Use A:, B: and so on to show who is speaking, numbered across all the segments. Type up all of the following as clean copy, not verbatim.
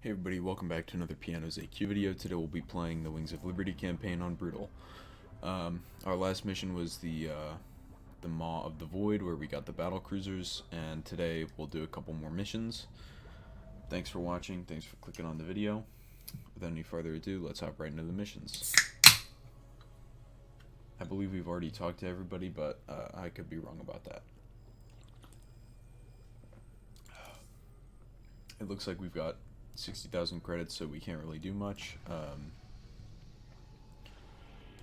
A: Hey everybody, welcome back to another Piano's AQ video. Today we'll be playing the Wings of Liberty campaign on Brutal. Our last mission was the Maw of the Void, where we got the battle cruisers, and today we'll do a couple more missions. Thanks for watching, thanks for clicking on the video. Without any further ado, let's hop right into the missions. I believe we've already talked to everybody, but I could be wrong about that. It looks like we've got 60,000 credits, so we can't really do much.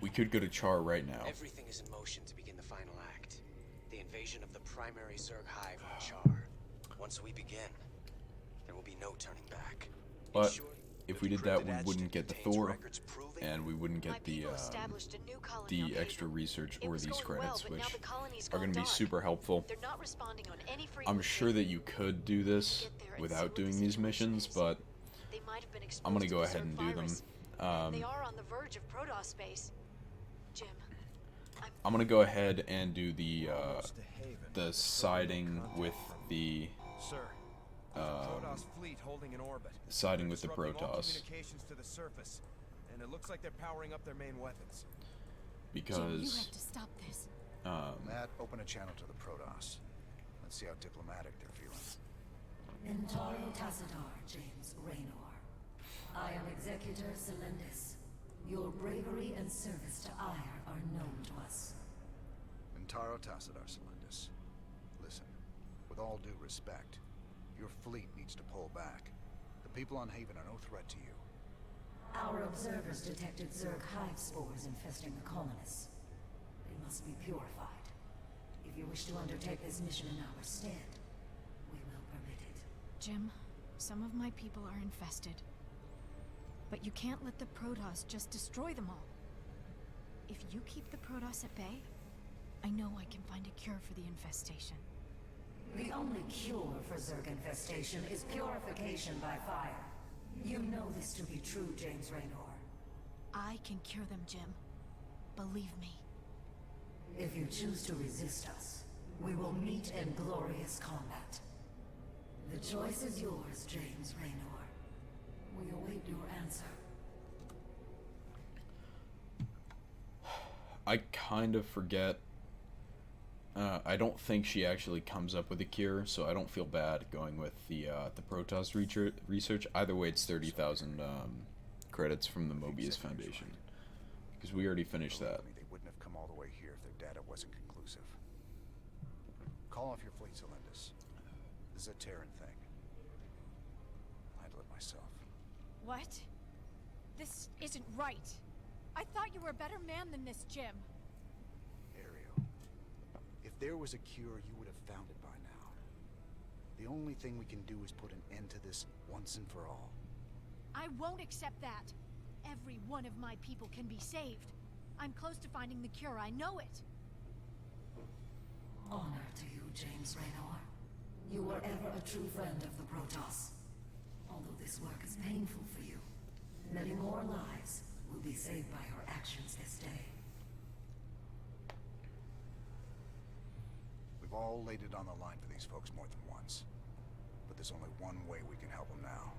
A: We could go to Char right now.
B: Everything is in motion to begin the final act. The invasion of the primary Zerg hive on Char. Once we begin, there will be no turning back.
A: But if we did that, we wouldn't get the Thor, and we wouldn't get the extra research or these credits, which are going to be super helpful. I'm sure that you could do this without doing these missions, but I'm going to go ahead and do them.
C: They are on the verge of Protoss space. Jim,
A: I'm going to go ahead and do the siding with the
D: fleet holding in orbit.
A: siding with the Protoss.
D: Communications to the surface, and it looks like they're powering up their main weapons.
A: Because
C: Jim, you have to stop this.
E: Matt, open a channel to the Protoss. Let's see how diplomatic they're feeling.
F: Intaro Tassadar, James Raynor. I am Executor Celendis. Your bravery and service to Ire are known to us.
E: Intaro Tassadar, Celendis. Listen, with all due respect, your fleet needs to pull back. The people on Haven are no threat to you.
F: Our observers detected Zerg hive spores infesting the colonists. They must be purified. If you wish to undertake this mission in our stead, we will permit it.
C: Jim, some of my people are infested. But you can't let the Protoss just destroy them all. If you keep the Protoss at bay, I know I can find a cure for the infestation.
F: The only cure for Zerg infestation is purification by fire. You know this to be true, James Raynor.
C: I can cure them, Jim. Believe me.
F: If you choose to resist us, we will meet in glorious combat. The choice is yours, James Raynor. We await your answer.
A: I kind of forget. I don't think she actually comes up with a cure, so I don't feel bad going with the Protoss research. Either way, it's 30,000 credits from the Mobius Foundation, because we already finished that.
E: They wouldn't have come all the way here if their data wasn't conclusive. Call off your fleet, Celendis. This is a Terran thing. I'll handle it myself.
G: What? This isn't right. I thought you were a better man than this, Jim.
E: Ariel, if there was a cure, you would have found it by now. The only thing we can do is put an end to this once and for all.
G: I won't accept that. Every one of my people can be saved. I'm close to finding the cure, I know it.
F: Honor to you, James Raynor. You were ever a true friend of the Protoss. Although this work is painful for you, many more lives will be saved by your actions this day.
E: We've all laid it on the line for these folks more than once. But there's only one way we can help them now.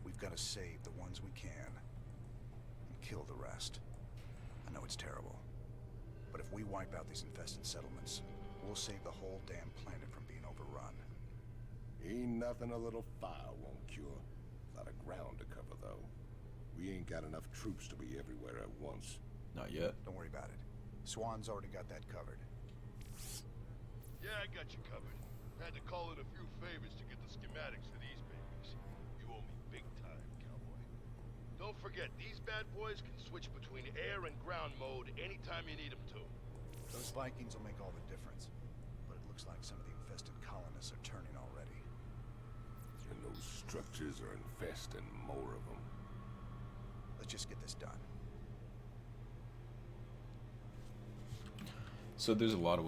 E: We've got to save the ones we can, and kill the rest. I know it's terrible, but if we wipe out these infested settlements, we'll save the whole damn planet from being overrun.
H: Ain't nothing a little fire won't cure. A lot of ground to cover, though. We ain't got enough troops to be everywhere at once.
A: Not yet.
E: Don't worry about it. Swan's already got that covered.
I: Yeah, I got you covered. Had to call in a few favors to get the schematics for these babies. You owe me big time, cowboy. Don't forget, these bad boys can switch between air and ground mode anytime you need them to.
E: Those Vikings will make all the difference. But it looks like some of the infested colonists are turning already.
H: And those structures are infesting more of them.
E: Let's just get this done.
A: So there's a lot of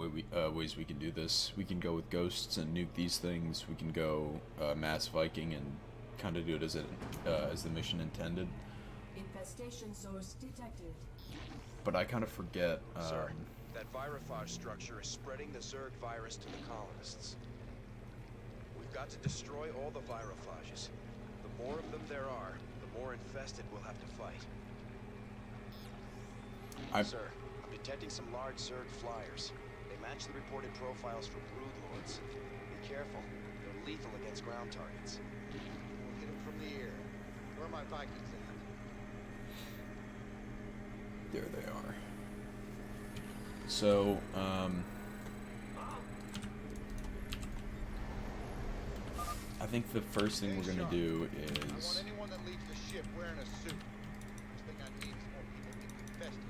A: ways we can do this. We can go with ghosts and nuke these things. We can go mass Viking and kind of do it as the mission intended.
J: Infestation source detected.
A: But I kind of forget.
B: Sir, that virophage structure is spreading the Zerg virus to the colonists. We've got to destroy all the virophages. The more of them there are, the more infested we'll have to fight. Sir, I'm detecting some large Zerg flyers. They match the reported profiles for broodlords. Be careful. They're lethal against ground targets.
K: We'll hit them from the air. Where are my Vikings at?
A: There they are. So, I think the first thing we're gonna do
K: I
A: is
K: want anyone that leaves the ship wearing a suit. First thing I need is more people getting infested.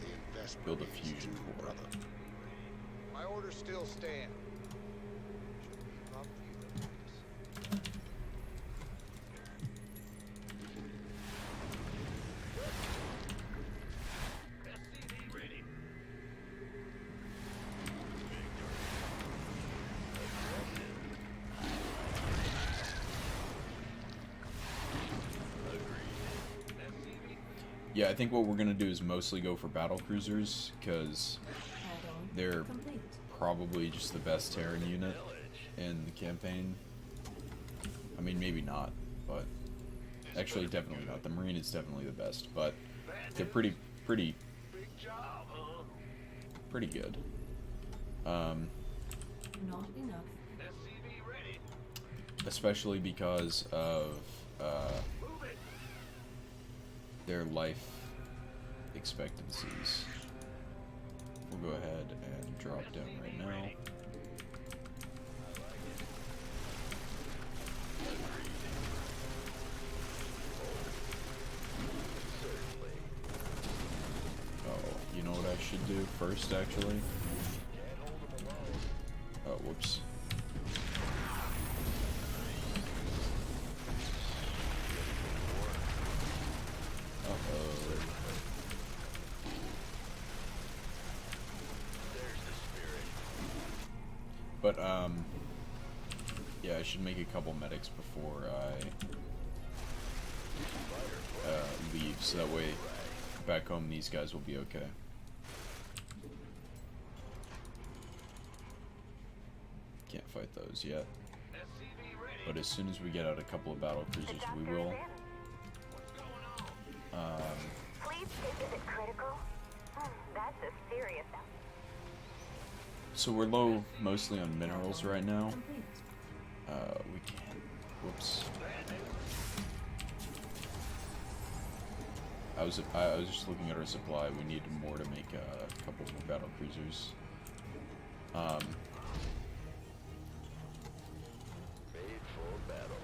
H: The investment
A: build a
H: is
A: fusion
H: due,
A: core.
H: brother.
K: My orders still stand. Shouldn't be a problem for you, though, Marcus.
A: yeah, I think what we're gonna do is mostly go for battle cruisers because
J: Add-on
A: they're
J: complete.
A: probably just the best Terran unit in the campaign. I mean, maybe not, but actually, definitely not. The Marine is definitely the best, but they're pretty good.
J: Not enough.
A: Especially because of their life expectancies. We'll go ahead and drop down right now. Oh, you know what I should do first, actually? Oh, whoops. But, yeah, I should make a couple medics before I leave, so that way back home these guys will be okay. Can't fight those yet. But as soon as we get out a couple of battle cruisers, we will.
L: Please, is it critical? That's a serious.
A: So we're low mostly on minerals right now. We can't. Whoops. I was just looking at our supply. We need more to make a couple more battle cruisers.
I: Made for battle.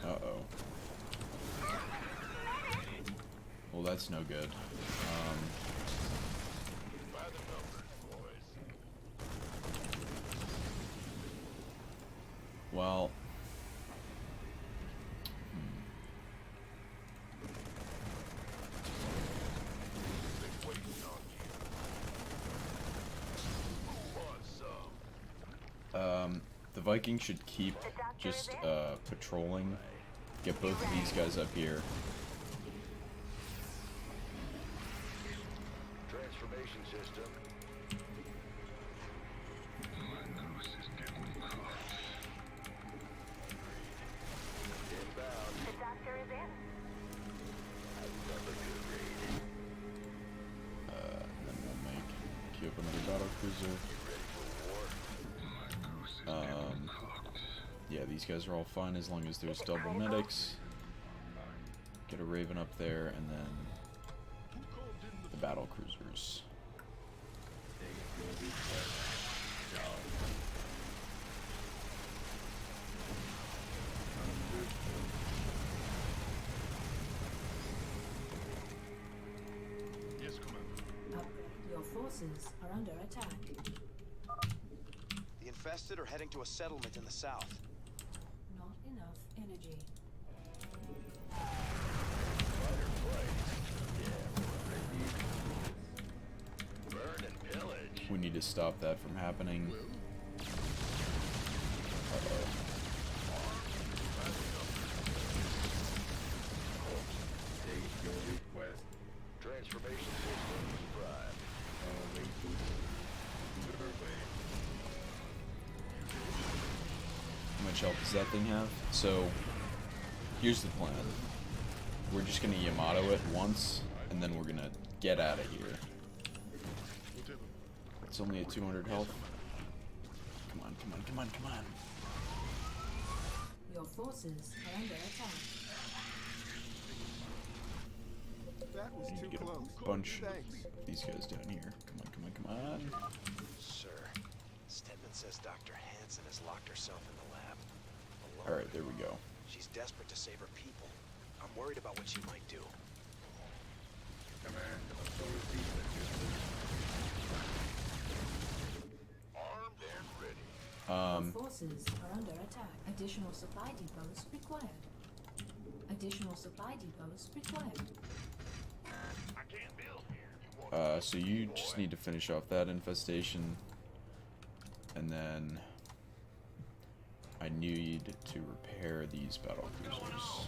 A: Uh-oh. Well, that's no good.
I: By the numbers, boys.
A: Well.
I: Been waiting on you. Who wants some?
A: The Vikings should keep just patrolling. Get both of these guys up here.
I: Transformation system. Inbound.
L: The doctor is in.
I: Another good raid.
A: Then we'll queue up another battle cruiser. Yeah, these guys are all fine as long as there's double medics. Get a Raven up there, and then the battle cruisers.
I: Yes, Commander.
J: Your forces are under attack.
B: The infested are heading to a settlement in the south.
J: Not enough energy.
I: Burn and pillage.
A: We need to stop that from happening. Uh-oh.
I: Transformation system prime.
A: much health does that thing have? So, here's the plan. We're just gonna Yamato it once, and then we're gonna get out of here. It's only at 200 health. Come on, come on, come on, come on.
J: Your forces are under attack.
K: That was
A: I need
K: too
A: to get
K: close.
A: a bunch
K: Thanks.
A: of these guys down here. Come on, come on, come on.
B: Sir, Stedman says Dr. Hansen has locked herself in the lab. Alone.
A: Alright, there we go.
B: She's desperate to save her people. I'm worried about what she might do.
I: Armed and ready.
J: Your forces are under attack. Additional supply depots required. Additional supply depots required.
I: I can't build here.
A: So you just need to finish off that infestation, and then I need to repair these battle cruisers.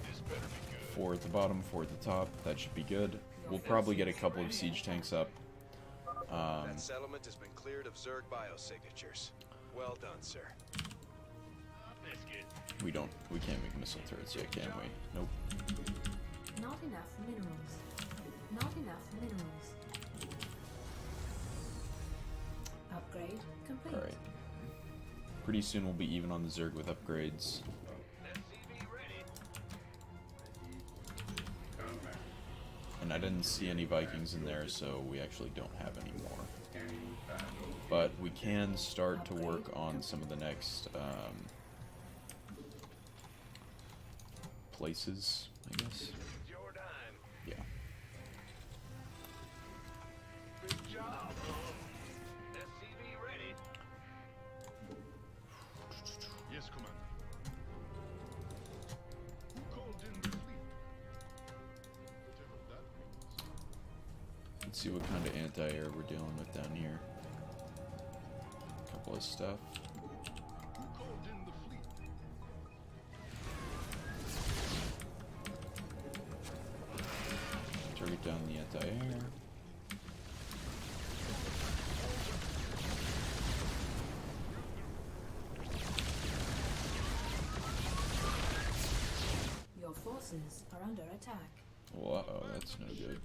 I: This better be good.
A: 4 at the bottom, 4 at the top. That should be good. We'll probably get a couple of siege tanks up.
B: That settlement has been cleared of Zerg biosignatures. Well done, sir.
I: Biscuit.
A: We can't make missile turrets yet, can we? Nope.
J: Not enough minerals. Not enough minerals. Upgrade complete.
A: Alright. Pretty soon we'll be even on the Zerg with upgrades.
I: SCV ready.
A: And I didn't see any Vikings in there, so we actually don't have any more. But we can start to work on some of the next places, I guess.
I: It's your dime.
A: Yeah.
I: Good job. SCV ready. Yes, Commander. Who called in the fleet? Whatever that means.
A: Let's see what kind of anti-air we're dealing with down here. Couple of stuff.
I: Who called in the fleet?
A: Target down the anti-air.
J: Your forces are under attack.
A: Oh, uh-oh, that's no good.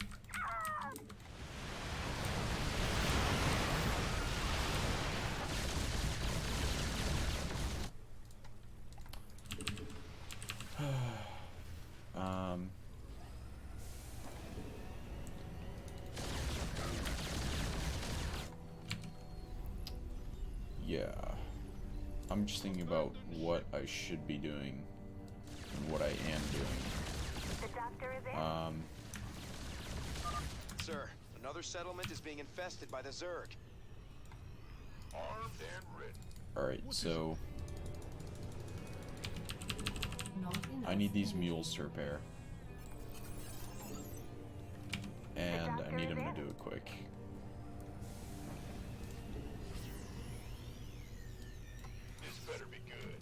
A: Yeah. I'm just thinking about what I should be doing and what I am doing.
L: The doctor is in.
B: Sir, another settlement is being infested by the Zerg.
I: Armed and ready.
A: Alright, so
J: Not enough.
A: I need these
J: energy.
A: mules to repair. And I need them to do it quick.
I: This better be good.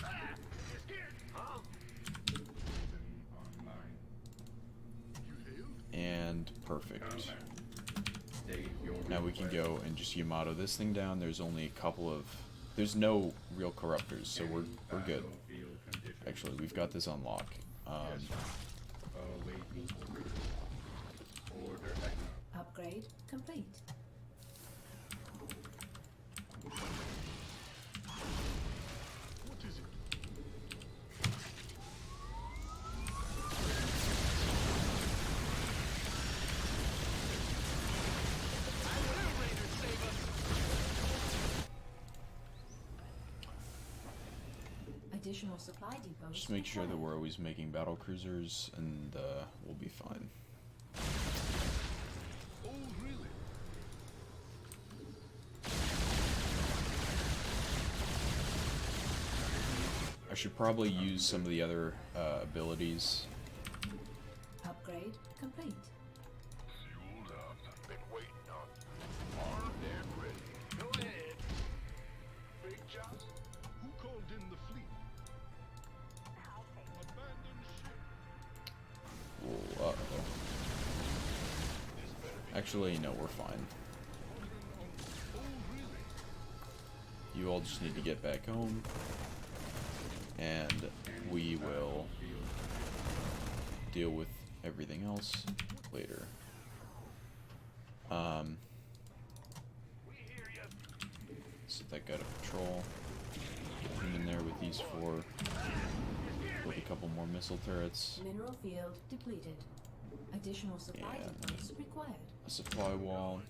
I: Ah, it's here. Huh? You hailed?
A: And perfect. Now we can go and just Yamato this thing down. There's only a couple of... There's no real corruptors, so we're good. Actually, we've got this on lock.
J: Upgrade complete.
I: What is it?
J: Additional supply depots.
A: Just make sure that
J: required.
A: we're always making battle cruisers, and we'll be fine.
I: Oh, really?
A: I should probably use some of the other abilities.
J: Upgrade complete.
I: Fueled up. Been waiting on. Armed and ready. Go ahead. Big John. Who called in the fleet? Abandoned ship.
A: Whoa, uh-oh.
I: This better be
A: Actually, no, we're fine.
I: Oh, really?
A: you all just need to get back home, and we will deal with everything else later. Set that guy to patrol. Get him in there with these 4, with a couple more missile turrets.
J: Mineral field depleted. Additional supply depots required.
A: A supply wall.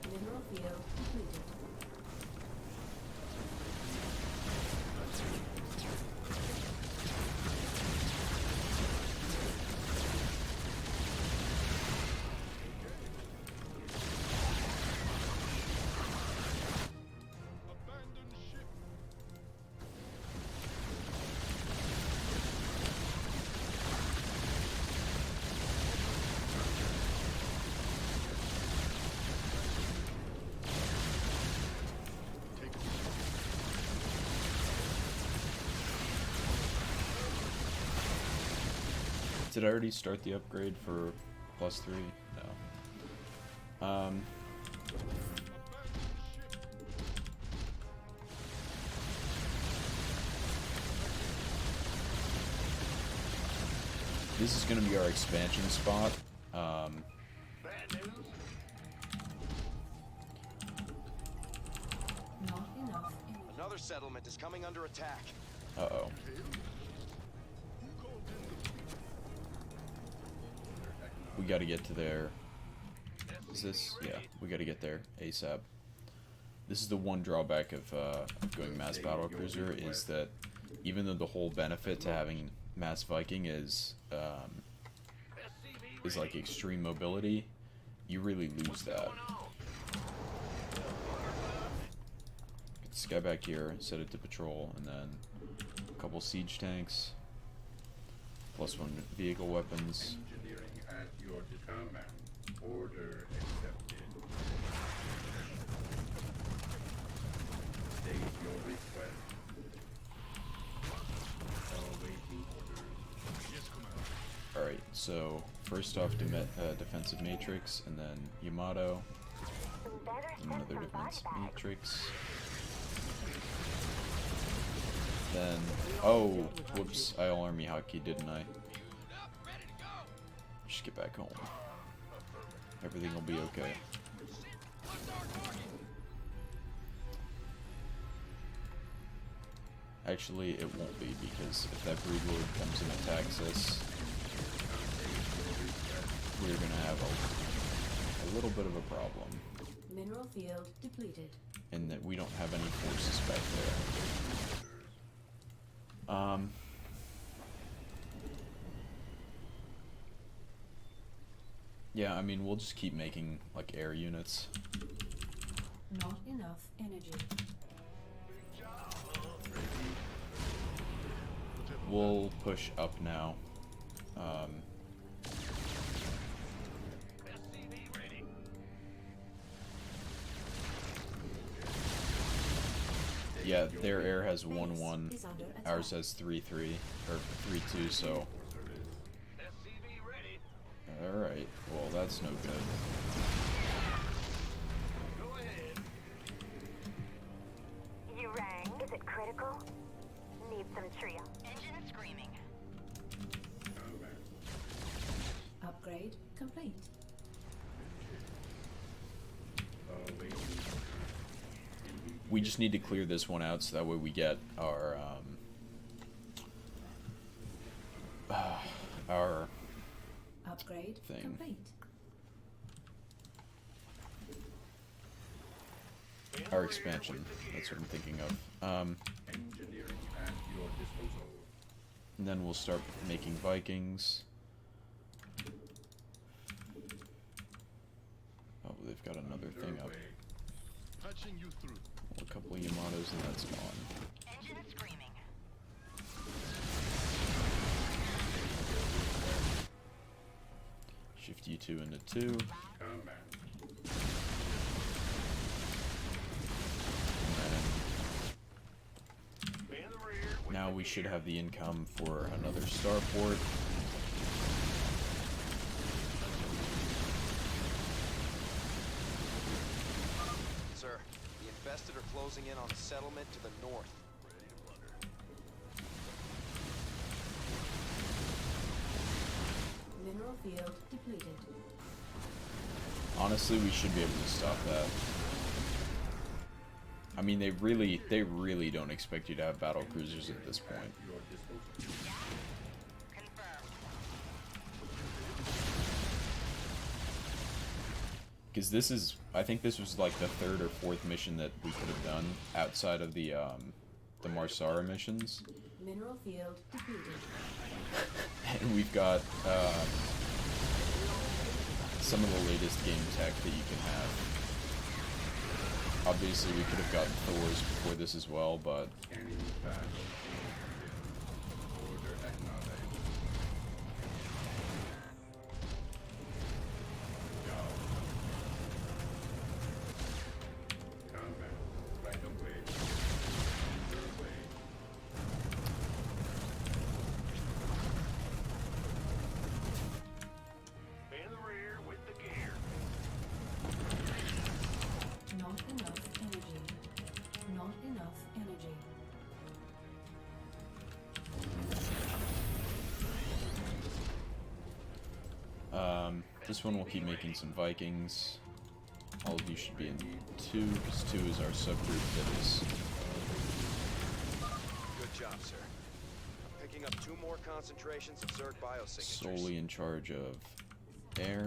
J: Mineral field depleted.
A: Did I already start the upgrade for +3? No. This is going to be our expansion spot.
J: Not enough.
B: Another settlement is coming under attack.
A: Uh-oh. We gotta get to there. Is this? Yeah, we gotta get there ASAP. This is the one drawback of going mass battlecruiser, is that even though the whole benefit to having mass Viking is like extreme mobility, you really lose that. Get this guy back here, set it to patrol, and then a couple siege tanks, +1 vehicle weapons.
M: At your command. Order accepted. State your request. Awaiting orders. Yes, Commander.
A: Alright, so first off, defensive matrix, and then Yamato, and another defensive matrix. Then, oh, whoops, I all army hotkey, didn't I? Just get back home. Everything will be okay. Actually, it won't be, because if that breed lord comes and attacks us, we're gonna have a little bit of a problem.
J: Mineral field depleted.
A: In that we don't have any forces back there. Yeah, I mean, we'll just keep making, like, air units.
J: Not enough energy.
A: We'll push up now. Yeah, their air has 1-1. Ours has 3-3, or 3-2, so... Alright, well that's no good.
L: You rang. Is it critical? Need some trio. Engine screaming.
J: Upgrade complete.
A: We just need to clear this one out so that way we get our
J: Upgrade
A: thing.
J: complete.
A: Our expansion. That's what I'm thinking of.
M: Engineering at your disposal.
A: And then we'll start making Vikings. Oh, they've got another thing up.
I: Patching you through.
A: A couple of Yamatos and that's gone.
L: Engine screaming.
A: Shift U2 into 2. And then now we should have the income for another starport.
B: Sir, the infested are closing in on a settlement to the north.
J: Mineral field depleted.
A: Honestly, we should be able to stop that. I mean, they really don't expect you to have battle cruisers at this point. Because this is, I think this was like the third or fourth mission that we could have done outside of the Marsara missions.
J: Mineral field depleted.
A: And we've got some of the latest game tech that you can have. Obviously, we could have gotten Thor's before this as well, but this one will keep making some Vikings. All of you should be in 2, because 2 is our subgroup that is...
B: Good job, sir. I'm picking up 2 more concentrations of Zerg biosignatures.
A: solely in charge of air.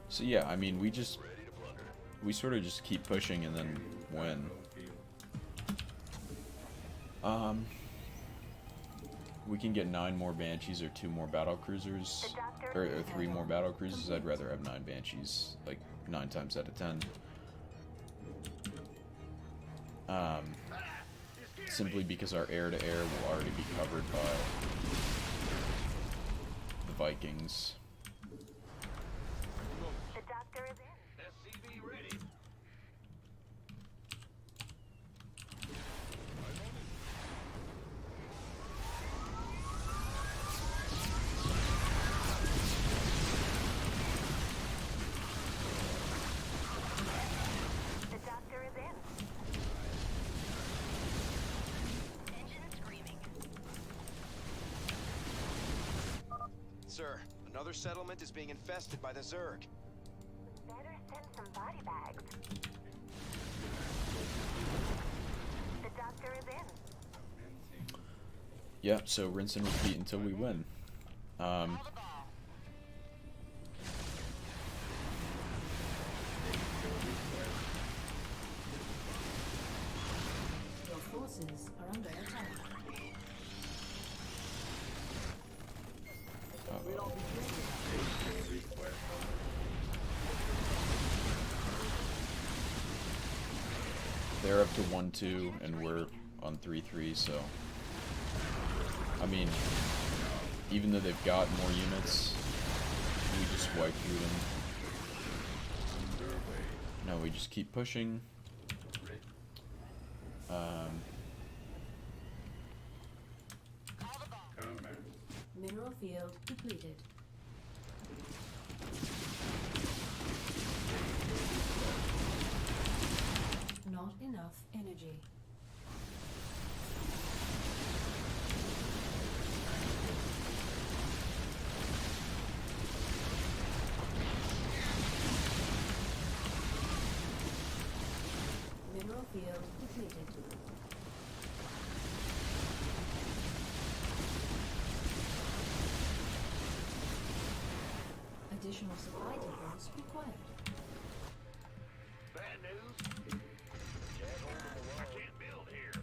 A: So yeah, I mean, we sort of just keep pushing and then win. We can get 9 more Banshees or 2 more battle cruisers, or 3 more battle cruisers. I'd rather have 9 Banshees, like 9 times out of 10. Simply because our air-to-air will already be covered by the Vikings.
B: Sir, another settlement is being infested by the Zerg.
L: Better send some body bags. The doctor is in.
A: Yeah, so rinse and repeat until we win.
J: Your forces are under attack.
A: They're up to 1-2 and we're on 3-3, so I mean, even though they've got more units, we just wipe through them. No, we just keep pushing.
J: Mineral field depleted. Not enough energy. Mineral field depleted. Additional supply depots required.
I: Bad news? I can't build here.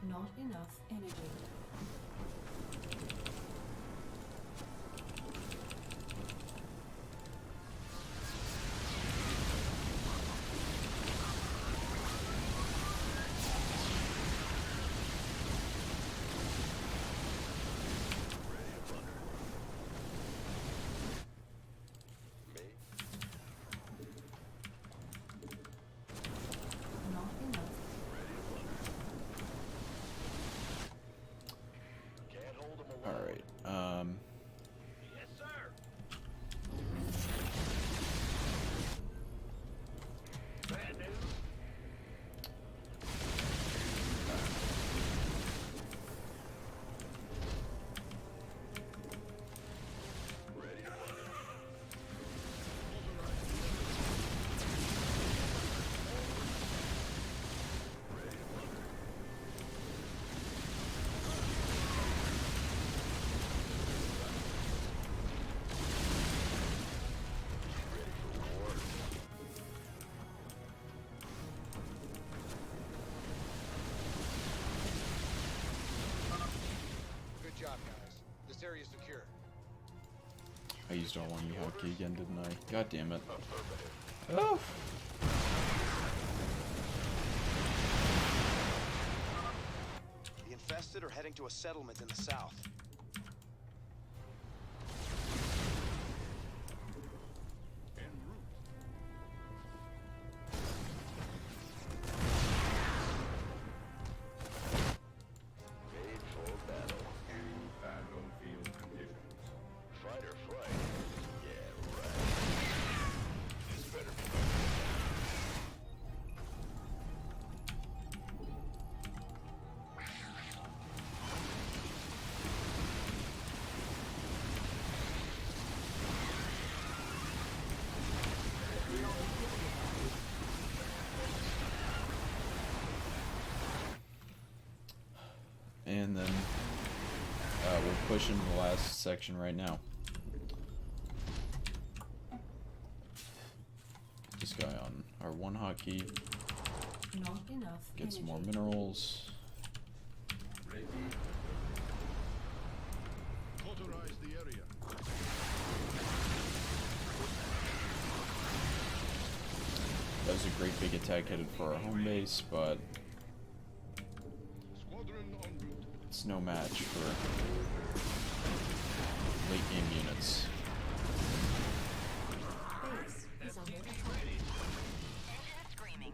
J: Not enough energy.
A: used our one hotkey again, didn't I? God damn it. Oh!
B: The infested are heading to a settlement in the south.
A: And then we'll push into the last section right now. Get this guy on our one hotkey.
J: Not enough.
A: Get some more
J: energy.
A: minerals.
M: Ready. Authorize the area.
A: That was a great big attack headed for our home base, but it's no match for late game units.
F: Base is under attack.
L: Engine screaming.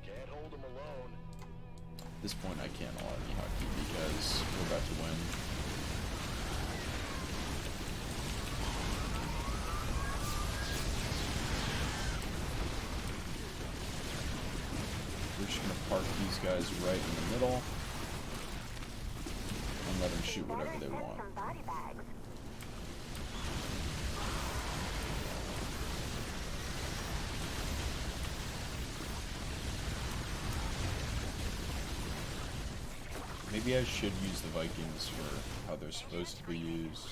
B: Can't hold them alone.
A: At this point, I can't allow any hotkey because we're about to win. We're just gonna park these guys right in the middle and let them shoot whatever they want.
L: Some body bags.
A: Maybe I should use the Vikings for how they're supposed to be used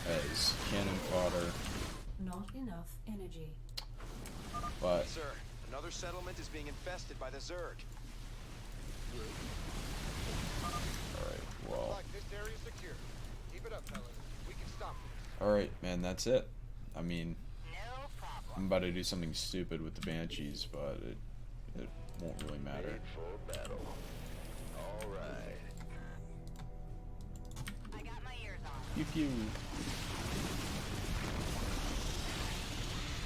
A: as cannon fodder,
J: Not enough energy.
A: but
B: Sir, another settlement is being infested by the Zerg.
A: alright, well,
K: Like this area secure. Keep it up, fellas. We can stop this.
A: alright, man, that's it. I mean,
L: No problem.
A: I'm about to do something stupid with the Banshees, but it won't really matter.
B: For battle. All right.
L: I got my ears on.
A: Pew pew.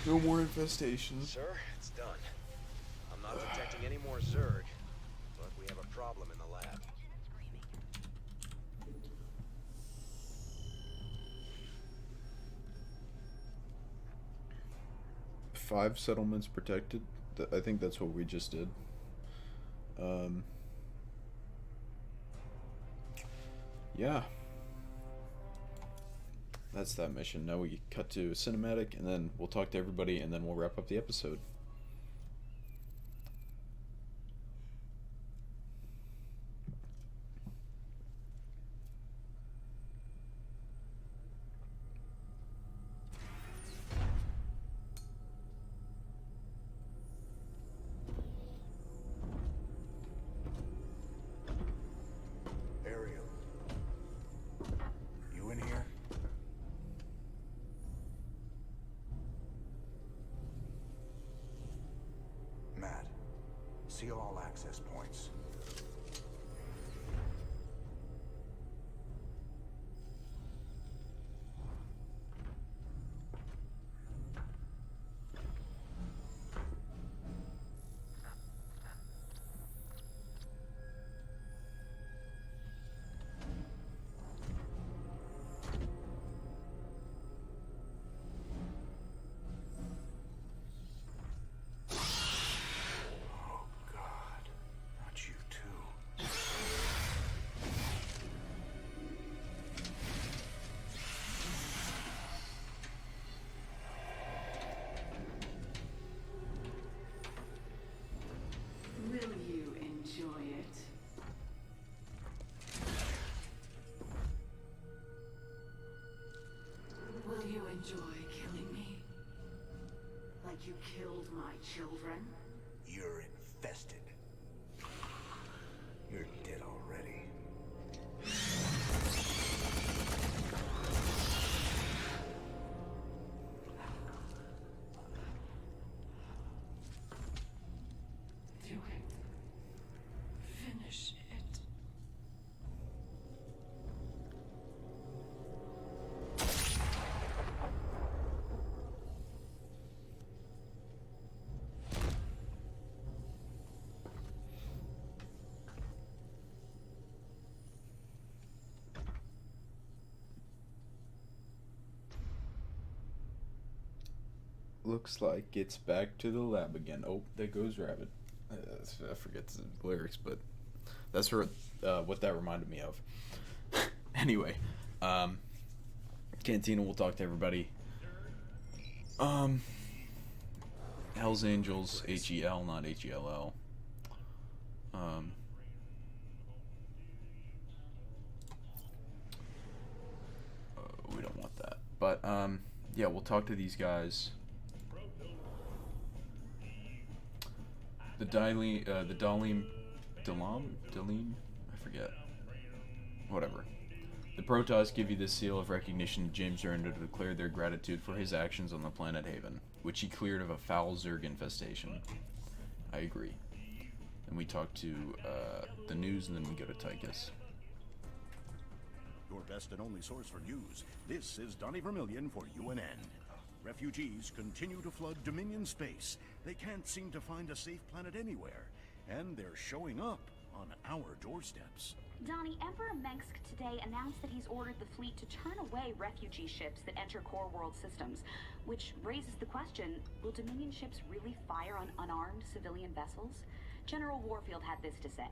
A: No more infestations.
B: Sir, it's done. I'm not detecting any more Zerg, but we have a problem in the lab.
L: Engine screaming.
A: 5 settlements protected. I think that's what we just did. Yeah. That's that mission. Now we cut to cinematic, and then we'll talk to everybody, and then we'll wrap up the episode.
E: Ariel. You in here? Matt, seal all access points. Oh, God. Not you, too.
N: Will you enjoy it? Will you enjoy killing me? Like you killed my children?
E: You're infested. You're dead already.
A: looks like it's back to the lab again. Oh, there goes Rabbit. I forget the lyrics, but that's what that reminded me of. Anyway, Cantina will talk to everybody. Hell's Angels, H-E-L, not H-E-L-L. We don't want that. But, yeah, we'll talk to these guys. The Dalim, I forget. Whatever. The Protoss give you the seal of recognition to James Rando to declare their gratitude for his actions on the planet Haven, which he cleared of a foul Zerg infestation. I agree. Then we talk to the news, and then we go to Tychus.
O: Your best and only source for news. This is Donnie Vermillion for UNN. Refugees continue to flood Dominion space. They can't seem to find a safe planet anywhere, and they're showing up on our doorsteps.
P: Donnie, Emperor Mengsk today announced that he's ordered the fleet to turn away refugee ships that enter core world systems, which raises the question, will Dominion ships really fire on unarmed civilian vessels? General Warfield had this to say.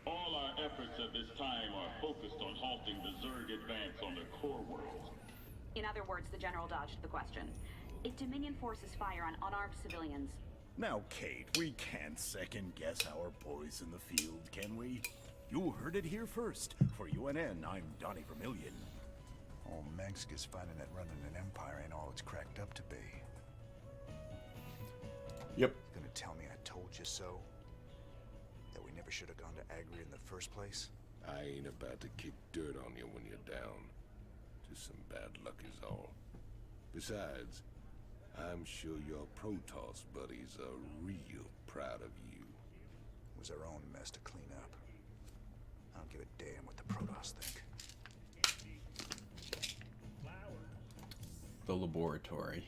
Q: All our efforts at this time are focused on halting the Zerg advance on the core world.
P: In other words, the General dodged the question. If Dominion forces fire on unarmed civilians...
O: Now, Kate, we can't second-guess our boys in the field, can we? You heard it here first. For UNN, I'm Donnie Vermillion.
E: Old Mengsk is finding that running an empire ain't all it's cracked up to be.
A: Yep.
E: Gonna tell me I told you so? That we never should have gone to Agri in the first place?
H: I ain't about to kick dirt on you when you're down. Just some bad luck is all. Besides, I'm sure your Protoss buddies are real proud of you.
E: It was our own mess to clean up. I don't give a damn what the Protoss think.
A: The laboratory.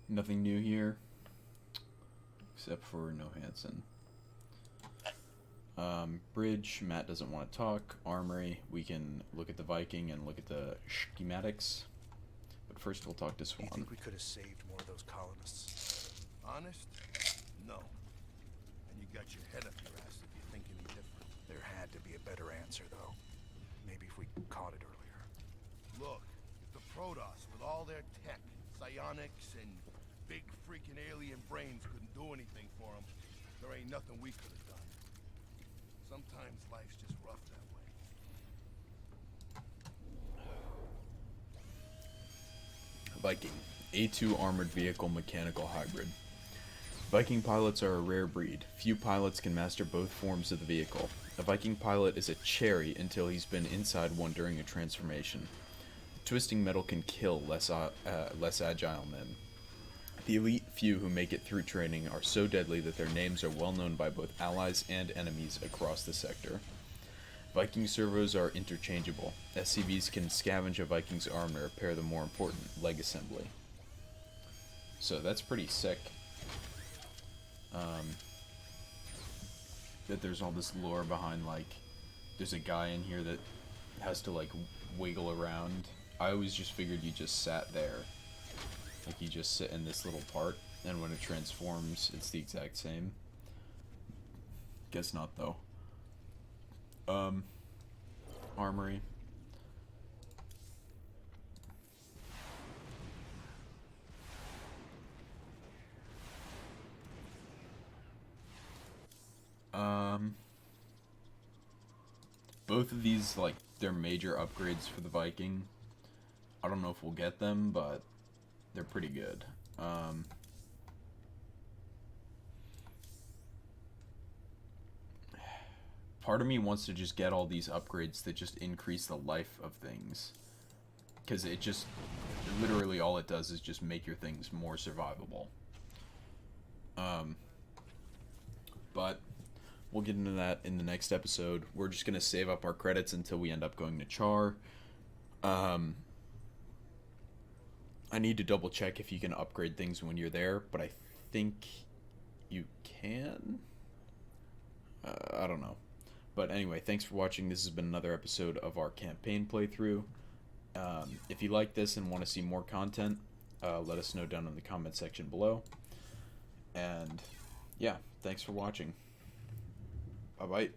A: Nothing new here, except for no Hansen. Bridge, Matt doesn't want to talk. Armory, we can look at the Viking and look at the schematics. But first we'll talk to Swan.
E: Do you think we could have saved more of those colonists?
I: Honest? No. And you got your head up your ass if you think any different.
E: There had to be a better answer, though. Maybe if we caught it earlier.
I: Look, if the Protoss, with all their tech, psionics, and big freaking alien brains couldn't do anything for them, there ain't nothing we could have done. Sometimes life's just rough that way.
A: Viking, A2 armored vehicle mechanical hybrid. Viking pilots are a rare breed. Few pilots can master both forms of the vehicle. A Viking pilot is a cherry until he's been inside one during a transformation. Twisting metal can kill less agile men. The elite few who make it through training are so deadly that their names are well known by both allies and enemies across the sector. Viking servos are interchangeable. SCVs can scavenge a Viking's arm to repair the more important leg assembly. So that's pretty sick. That there's all this lore behind, like, there's a guy in here that has to, like, wiggle around. I always just figured you just sat there. Like, you just sit in this little part, and when it transforms, it's the exact same. Guess not, though. Armory. Both of these, like, they're major upgrades for the Viking. I don't know if we'll get them, but they're pretty good. Part of me wants to just get all these upgrades that just increase the life of things. Because it just, literally all it does is just make your things more survivable. But we'll get into that in the next episode. We're just going to save up our credits until we end up going to Char. I need to double check if you can upgrade things when you're there, but I think you can? I don't know. But anyway, thanks for watching. This has been another episode of our campaign playthrough. If you like this and want to see more content, let us know down in the comment section below. And yeah, thanks for watching. Bye bye.